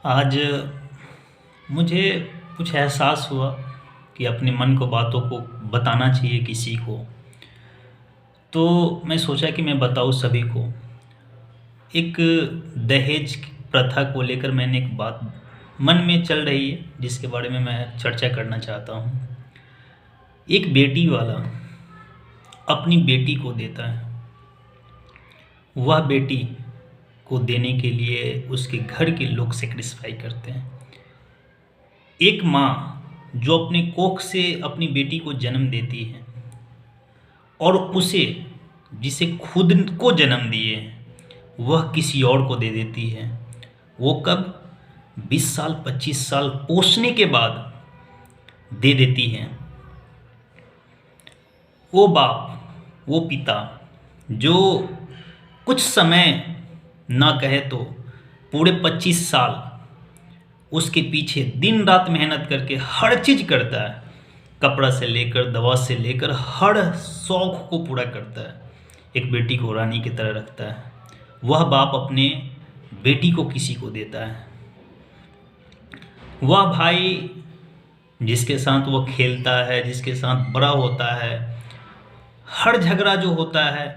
आज मुझे कुछ एहसास हुआ कि अपने मन को बातों को बताना चाहिए किसी को। तो मैं सोचा कि मैं बताऊँ सभी को। एक दहेज की प्रथा को लेकर मैंने एक बात मन में चल रही है जिसके बारे में मैं चर्चा करना चाहता हूँ। एक बेटी वाला अपनी बेटी को देता है। वह बेटी को देने के लिए उसके घर के लोग सैक्रिफाई करते हैं। एक माँ जो अपने कोख से अपनी बेटी को जन्म देती है और उसे जिसे खुद को जन्म दिए हैं वह किसी और को दे देती है। वो कब 20 साल 25 साल पोसने के बाद दे देती है। वो बाप वो पिता जो कुछ समय ना कहे तो पूरे 25 साल उसके पीछे दिन रात मेहनत करके हर चीज़ करता है, कपड़ा से लेकर दवा से लेकर हर शौक को पूरा करता है, एक बेटी को रानी की तरह रखता है। वह बाप अपने बेटी को किसी को देता है। वह भाई जिसके साथ वो खेलता है, जिसके साथ बड़ा होता है, हर झगड़ा जो होता है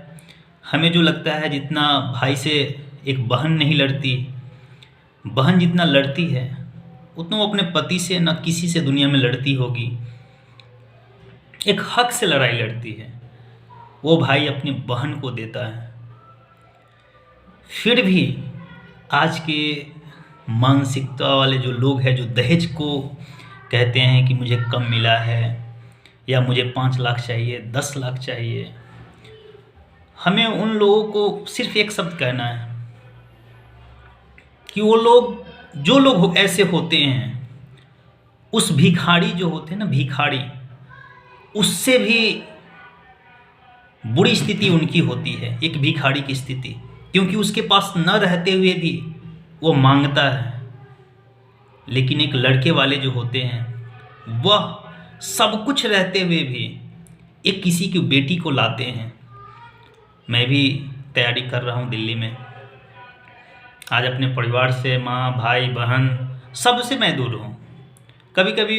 हमें जो लगता है जितना भाई से एक बहन नहीं लड़ती, बहन जितना लड़ती है उतना वो अपने पति से न किसी से दुनिया में लड़ती होगी। एक हक से लड़ाई लड़ती है। वो भाई अपनी बहन को देता है। फिर भी आज के मानसिकता वाले जो लोग हैं जो दहेज को कहते हैं कि मुझे कम मिला है या मुझे 5 लाख चाहिए 10 लाख चाहिए, हमें उन लोगों को सिर्फ एक शब्द कहना है कि वो लोग जो लोग ऐसे होते हैं उस भिखारी जो होते हैं ना भिखारी, उससे भी बुरी स्थिति उनकी होती है, एक भिखारी की स्थिति, क्योंकि उसके पास न रहते हुए भी वो मांगता है। लेकिन एक लड़के वाले जो होते हैं वह सब कुछ रहते हुए भी एक किसी की बेटी को लाते हैं। मैं भी तैयारी कर रहा हूँ दिल्ली में। आज अपने परिवार से माँ भाई बहन सबसे मैं दूर हूँ। कभी कभी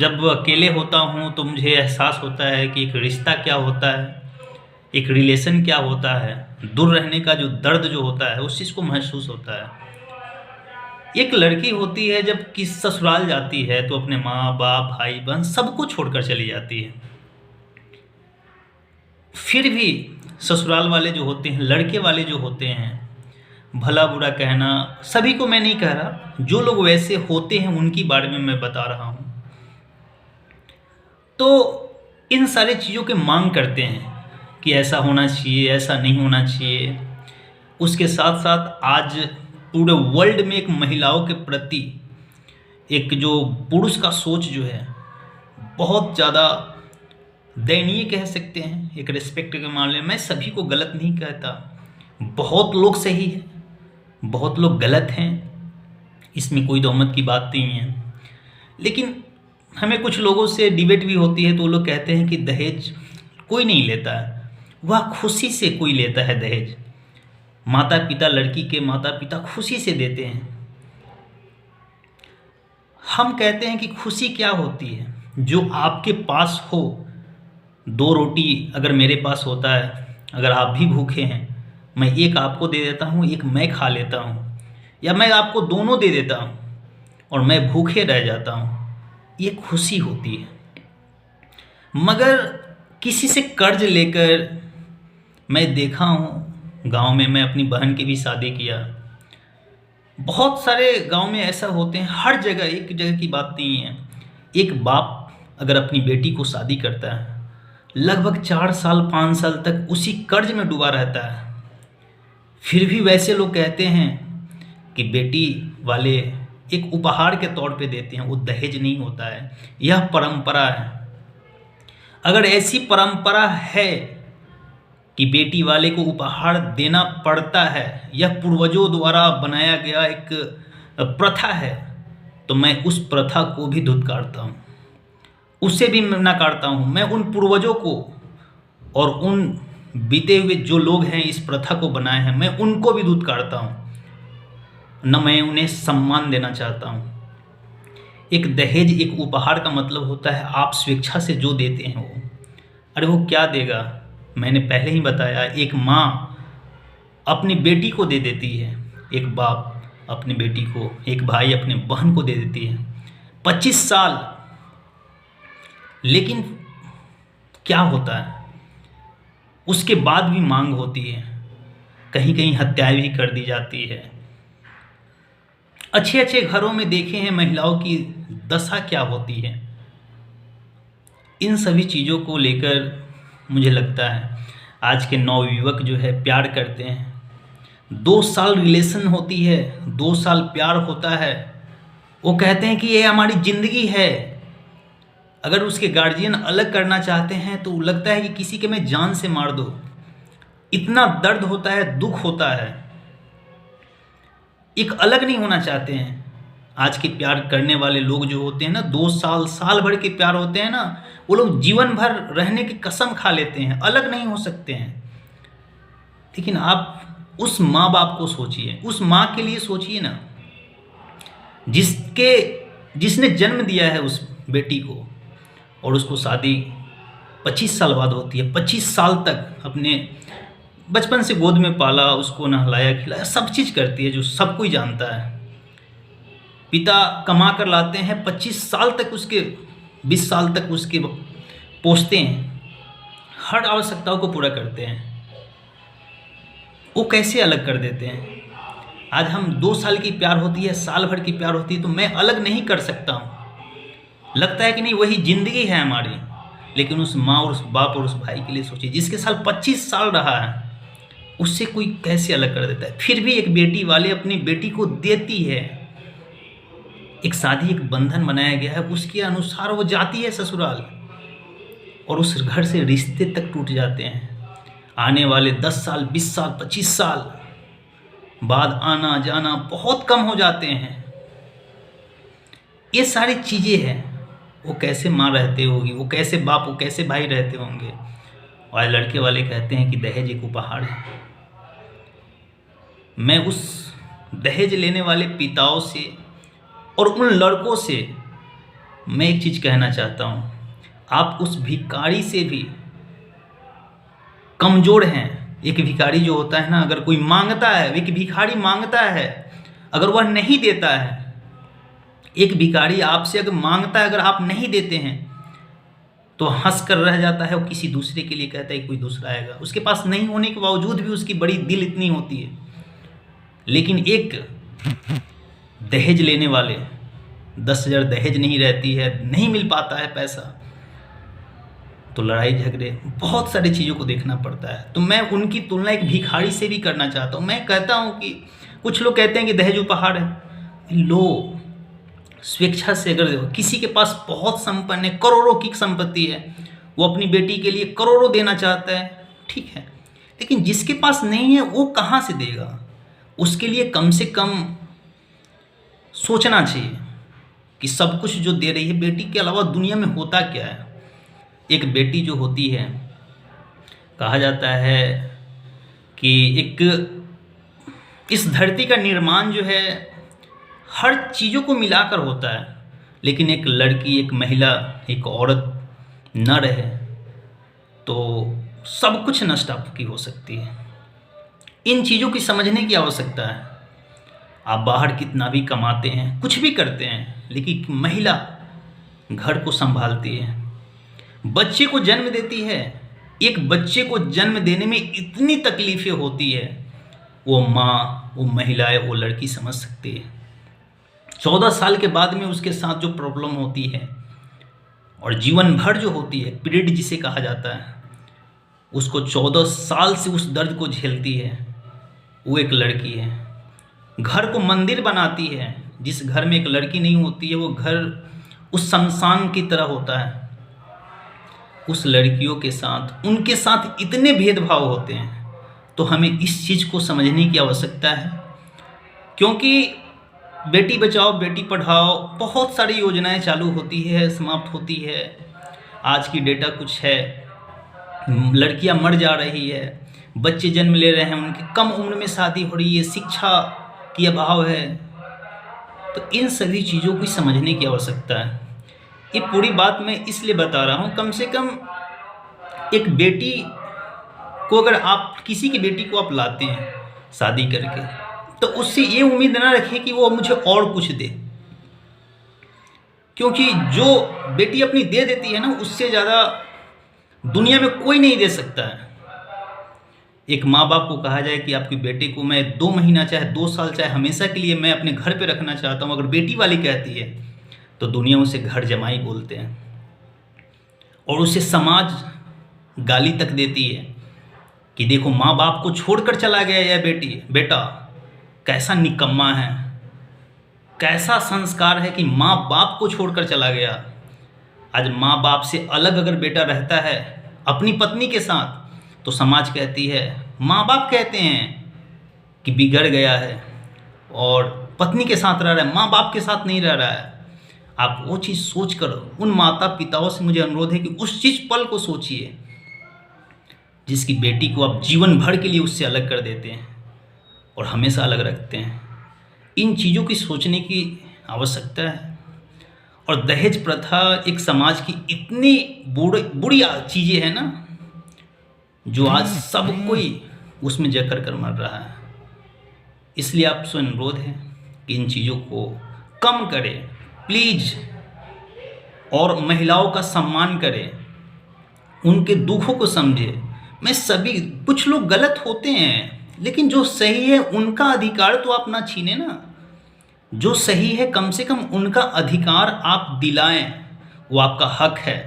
जब अकेले होता हूँ तो मुझे एहसास होता है कि एक रिश्ता क्या होता है, एक रिलेशन क्या होता है, दूर रहने का जो दर्द जो होता है उस चीज़ को महसूस होता है। एक लड़की होती है जब कि ससुराल जाती है तो अपने माँ बाप भाई बहन सबको छोड़कर चली जाती है। फिर भी ससुराल वाले जो होते हैं, लड़के वाले जो होते हैं, भला बुरा कहना सभी को मैं नहीं कह रहा, जो लोग वैसे होते हैं उनकी बारे में मैं बता रहा हूँ। तो इन सारी चीज़ों के मांग करते हैं कि ऐसा होना चाहिए ऐसा नहीं होना चाहिए। उसके साथ साथ आज पूरे वर्ल्ड में एक महिलाओं के प्रति एक जो पुरुष का सोच जो है बहुत ज़्यादा दयनीय कह सकते हैं। एक रिस्पेक्ट के मामले में मैं सभी को गलत नहीं कहता, बहुत लोग सही है बहुत लोग गलत हैं, इसमें कोई दौमत की बात नहीं है। लेकिन हमें कुछ लोगों से डिबेट भी होती है तो वो लोग कहते हैं कि दहेज कोई नहीं लेता है, वह खुशी से कोई लेता है दहेज। माता पिता लड़की के माता पिता खुशी से देते हैं। हम कहते हैं कि खुशी क्या होती है, जो आपके पास हो। 2 रोटी अगर मेरे पास होता है, अगर आप भी भूखे हैं, मैं एक आपको दे देता हूँ एक मैं खा लेता हूँ, या मैं आपको दोनों दे देता हूँ और मैं भूखे रह जाता हूँ, ये खुशी होती है। मगर किसी से कर्ज लेकर मैं देखा हूँ, गांव में मैं अपनी बहन की भी शादी किया, बहुत सारे गांव में ऐसा होते हैं, हर जगह एक जगह की बात नहीं है। एक बाप अगर अपनी बेटी को शादी करता है लगभग 4 साल 5 साल तक उसी कर्ज में डूबा रहता है। फिर भी वैसे लोग कहते हैं कि बेटी वाले एक उपहार के तौर पे देते हैं, वो दहेज नहीं होता है, यह परंपरा है। अगर ऐसी परंपरा है कि बेटी वाले को उपहार देना पड़ता है, यह पूर्वजों द्वारा बनाया गया एक प्रथा है, तो मैं उस प्रथा को भी धुतकारता हूँ, उसे भी नकारता हूँ। मैं उन पूर्वजों को और उन बीते हुए जो लोग हैं इस प्रथा को बनाए हैं, मैं उनको भी धुतकारता हूँ। न मैं उन्हें सम्मान देना चाहता हूँ। एक दहेज, एक उपहार का मतलब होता है आप स्वेच्छा से जो देते हैं वो। अरे वो क्या देगा? मैंने पहले ही बताया, एक माँ अपनी बेटी को दे देती है, एक बाप अपनी बेटी को, एक भाई अपने बहन को दे देती है। 25 साल, लेकिन क्या होता है उसके बाद भी मांग होती है, कहीं कहीं हत्याएं भी कर दी जाती है। अच्छे अच्छे घरों में देखे हैं महिलाओं की दशा क्या होती है। इन सभी चीज़ों को लेकर मुझे लगता है आज के नवयुवक जो है प्यार करते हैं, 2 साल रिलेशन होती है, 2 साल प्यार होता है, वो कहते हैं कि ये हमारी ज़िंदगी है। अगर उसके गार्जियन अलग करना चाहते हैं तो लगता है कि किसी के मैं जान से मार दो। इतना दर्द होता है, दुख होता है, एक अलग नहीं होना चाहते हैं। आज के प्यार करने वाले लोग जो होते हैं ना, 2 साल, साल भर के प्यार होते हैं ना, वो लोग जीवन भर रहने की कसम खा लेते हैं, अलग नहीं हो सकते हैं। लेकिन आप उस माँ बाप को सोचिए, उस माँ के लिए सोचिए ना, जिसने जन्म दिया है उस बेटी को, और उसको शादी 25 साल बाद होती है। 25 साल तक अपने बचपन से गोद में पाला, उसको नहलाया खिलाया, सब चीज़ करती है, जो सब कोई जानता है। पिता कमा कर लाते हैं, 25 साल तक उसके, 20 साल तक उसके पोसते हैं, हर आवश्यकताओं को पूरा करते हैं। वो कैसे अलग कर देते हैं? आज हम 2 साल की प्यार होती है, साल भर की प्यार होती है, तो मैं अलग नहीं कर सकता हूँ। लगता है कि नहीं वही ज़िंदगी है हमारी। लेकिन उस माँ और उस बाप और उस भाई के लिए सोचिए, जिसके साल 25 साल रहा है, उससे कोई कैसे अलग कर देता है? फिर भी एक बेटी वाले अपनी बेटी को देती है। एक शादी, एक बंधन बनाया गया है, उसके अनुसार वो जाती है ससुराल, और उस घर से रिश्ते तक टूट जाते हैं। आने वाले 10 साल, 20 साल, 25 साल बाद आना जाना बहुत कम हो जाते हैं। ये सारी चीज़ें हैं। वो कैसे माँ रहते होगी, वो कैसे बाप, वो कैसे भाई रहते होंगे। और लड़के वाले कहते हैं कि दहेज एक उपहार है। मैं उस दहेज लेने वाले पिताओं से और उन लड़कों से मैं एक चीज़ कहना चाहता हूँ, आप उस भिखारी से भी कमज़ोर हैं। एक भिखारी जो होता है ना, अगर कोई मांगता है, एक भिखारी मांगता है, अगर वह नहीं देता है, एक भिखारी आपसे अगर मांगता है, अगर आप नहीं देते हैं तो हंस कर रह जाता है, और किसी दूसरे के लिए कहता है कि कोई दूसरा आएगा। उसके पास नहीं होने के बावजूद भी उसकी बड़ी दिल इतनी होती है। लेकिन एक दहेज लेने वाले, 10,000 दहेज नहीं रहती है, नहीं मिल पाता है पैसा, तो लड़ाई झगड़े, बहुत सारी चीज़ों को देखना पड़ता है। तो मैं उनकी तुलना एक भिखारी से भी करना चाहता हूँ। मैं कहता हूँ कि कुछ लोग कहते हैं कि दहेज उपहार है। लो, स्वेच्छा से, अगर किसी के पास बहुत संपन्न है, करोड़ों की संपत्ति है, वो अपनी बेटी के लिए करोड़ों देना चाहता है, ठीक है। लेकिन जिसके पास नहीं है वो कहाँ से देगा? उसके लिए कम से कम सोचना चाहिए कि सब कुछ जो दे रही है बेटी के अलावा दुनिया में होता क्या है। एक बेटी जो होती है, कहा जाता है कि एक इस धरती का निर्माण जो है हर चीज़ों को मिलाकर होता है। लेकिन एक लड़की, एक महिला, एक औरत न रहे तो सब कुछ नष्ट आपकी हो सकती है। इन चीज़ों की समझने की आवश्यकता है। आप बाहर कितना भी कमाते हैं, कुछ भी करते हैं, लेकिन महिला घर को संभालती है, बच्चे को जन्म देती है। एक बच्चे को जन्म देने में इतनी तकलीफ़ें होती है, वो माँ, वो महिलाएं, वो लड़की समझ सकती है। 14 साल के बाद में उसके साथ जो प्रॉब्लम होती है, और जीवन भर जो होती है, पीरियड जिसे कहा जाता है, उसको 14 साल से उस दर्द को झेलती है। वो एक लड़की है। घर को मंदिर बनाती है। जिस घर में एक लड़की नहीं होती है, वो घर उस शमशान की तरह होता है। उस लड़कियों के साथ, उनके साथ इतने भेदभाव होते हैं। तो हमें इस चीज़ को समझने की आवश्यकता है, क्योंकि बेटी बचाओ बेटी पढ़ाओ बहुत सारी योजनाएं चालू होती है, समाप्त होती है। आज की डेटा कुछ है, लड़कियां मर जा रही है, बच्चे जन्म ले रहे हैं, उनकी कम उम्र में शादी हो रही है, शिक्षा की अभाव है। तो इन सभी चीज़ों को समझने की आवश्यकता है। ये पूरी बात मैं इसलिए बता रहा हूँ, कम से कम एक बेटी को, अगर आप किसी की बेटी को आप लाते हैं शादी करके, तो उससे ये उम्मीद ना रखें कि वो मुझे और कुछ दे, क्योंकि जो बेटी अपनी दे देती है ना, उससे ज़्यादा दुनिया में कोई नहीं दे सकता है। एक माँ बाप को कहा जाए कि आपकी बेटे को मैं 2 महीना चाहे 2 साल चाहे हमेशा के लिए मैं अपने घर पे रखना चाहता हूँ, अगर बेटी वाली कहती है तो दुनिया उसे घर जमाई बोलते हैं, और उसे समाज गाली तक देती है कि देखो माँ बाप को छोड़कर चला गया यह बेटा कैसा निकम्मा है, कैसा संस्कार है कि माँ बाप को छोड़कर चला गया। आज माँ बाप से अलग अगर बेटा रहता है अपनी पत्नी के साथ, तो समाज कहती है, माँ बाप कहते हैं कि बिगड़ गया है और पत्नी के साथ रह रहा है, माँ बाप के साथ नहीं रह रहा है। आप वो चीज़ सोच कर, उन माता पिताओं से मुझे अनुरोध है कि उस चीज़ पल को सोचिए जिसकी बेटी को आप जीवन भर के लिए उससे अलग कर देते हैं और हमेशा अलग रखते हैं। इन चीज़ों की सोचने की आवश्यकता है। और दहेज प्रथा एक समाज की इतनी बुरी चीज़ें हैं ना, जो आज सब कोई उसमें जकड़ कर मर रहा है। इसलिए आपसे अनुरोध है कि इन चीज़ों को कम करें प्लीज़, और महिलाओं का सम्मान करें, उनके दुखों को समझें। मैं सभी, कुछ लोग गलत होते हैं, लेकिन जो सही है उनका अधिकार तो आप ना छीने ना। जो सही है कम से कम उनका अधिकार आप दिलाएं, वो आपका हक है।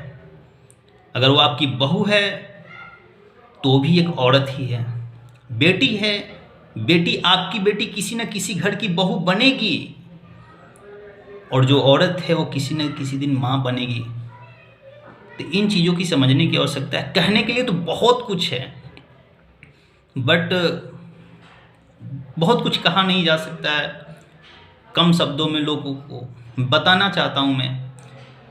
अगर वो आपकी बहू है तो भी एक औरत ही है, बेटी है, बेटी आपकी बेटी किसी न किसी घर की बहू बनेगी, और जो औरत है वो किसी न किसी दिन माँ बनेगी। तो इन चीज़ों की समझने की आवश्यकता है। कहने के लिए तो बहुत कुछ है, बट बहुत कुछ कहा नहीं जा सकता है, कम शब्दों में लोगों को बताना चाहता हूँ मैं।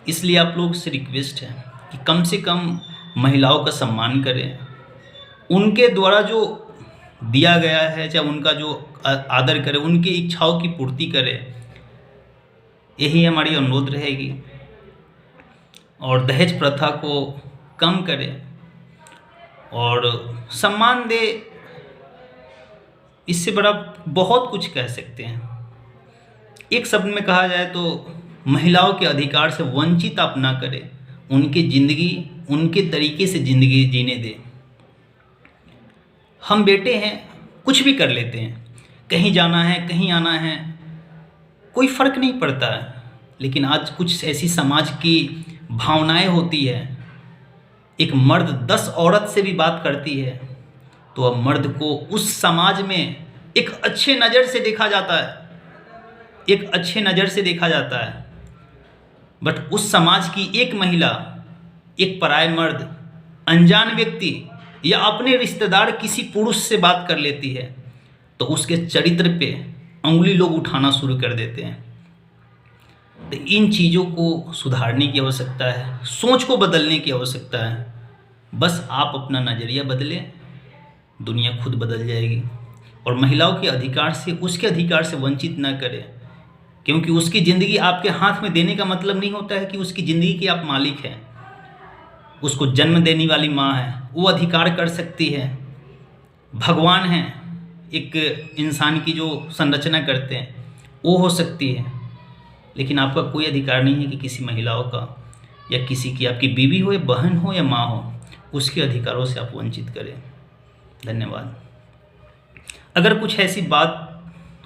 इसलिए आप लोग से रिक्वेस्ट है कि कम से कम महिलाओं का सम्मान करें, उनके द्वारा जो दिया गया है चाहे उनका जो आदर करें, उनकी इच्छाओं की पूर्ति करें, यही हमारी अनुरोध रहेगी। और दहेज प्रथा को कम करें और सम्मान दे, इससे बड़ा बहुत कुछ कह सकते हैं। एक शब्द में कहा जाए तो महिलाओं के अधिकार से वंचित आप ना करें, उनकी ज़िंदगी उनके तरीके से ज़िंदगी जीने दें। हम बेटे हैं, कुछ भी कर लेते हैं, कहीं जाना है कहीं आना है, कोई फ़र्क नहीं पड़ता है। लेकिन आज कुछ ऐसी समाज की भावनाएं होती है, एक मर्द 10 औरत से भी बात करती है तो अब मर्द को उस समाज में एक अच्छे नज़र से देखा जाता है, एक अच्छे नज़र से देखा जाता है। बट उस समाज की एक महिला, एक पराये मर्द, अनजान व्यक्ति या अपने रिश्तेदार किसी पुरुष से बात कर लेती है तो उसके चरित्र पे उंगली लोग उठाना शुरू कर देते हैं। तो इन चीज़ों को सुधारने की आवश्यकता है, सोच को बदलने की आवश्यकता है। बस आप अपना नज़रिया बदलें, दुनिया खुद बदल जाएगी। और महिलाओं के अधिकार से, उसके अधिकार से वंचित ना करें, क्योंकि उसकी ज़िंदगी आपके हाथ में देने का मतलब नहीं होता है कि उसकी ज़िंदगी के आप मालिक हैं। उसको जन्म देने वाली माँ है, वो अधिकार कर सकती है। भगवान हैं, एक इंसान की जो संरचना करते हैं वो हो सकती है, लेकिन आपका कोई अधिकार नहीं है कि किसी महिलाओं का या किसी की, आपकी बीवी हो या बहन हो या माँ हो, उसके अधिकारों से आप वंचित करें। धन्यवाद। अगर कुछ ऐसी बात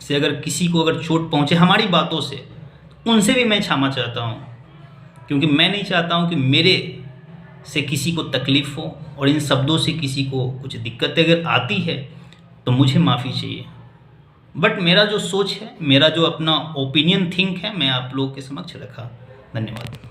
से अगर किसी को अगर चोट पहुँचे हमारी बातों से, उनसे भी मैं क्षमा चाहता हूँ, क्योंकि मैं नहीं चाहता हूँ कि मेरे से किसी को तकलीफ़ हो और इन शब्दों से किसी को कुछ दिक्कतें अगर आती है तो मुझे माफ़ी चाहिए। बट मेरा जो सोच है, मेरा जो अपना ओपिनियन थिंक है, मैं आप लोगों के समक्ष रखा। धन्यवाद।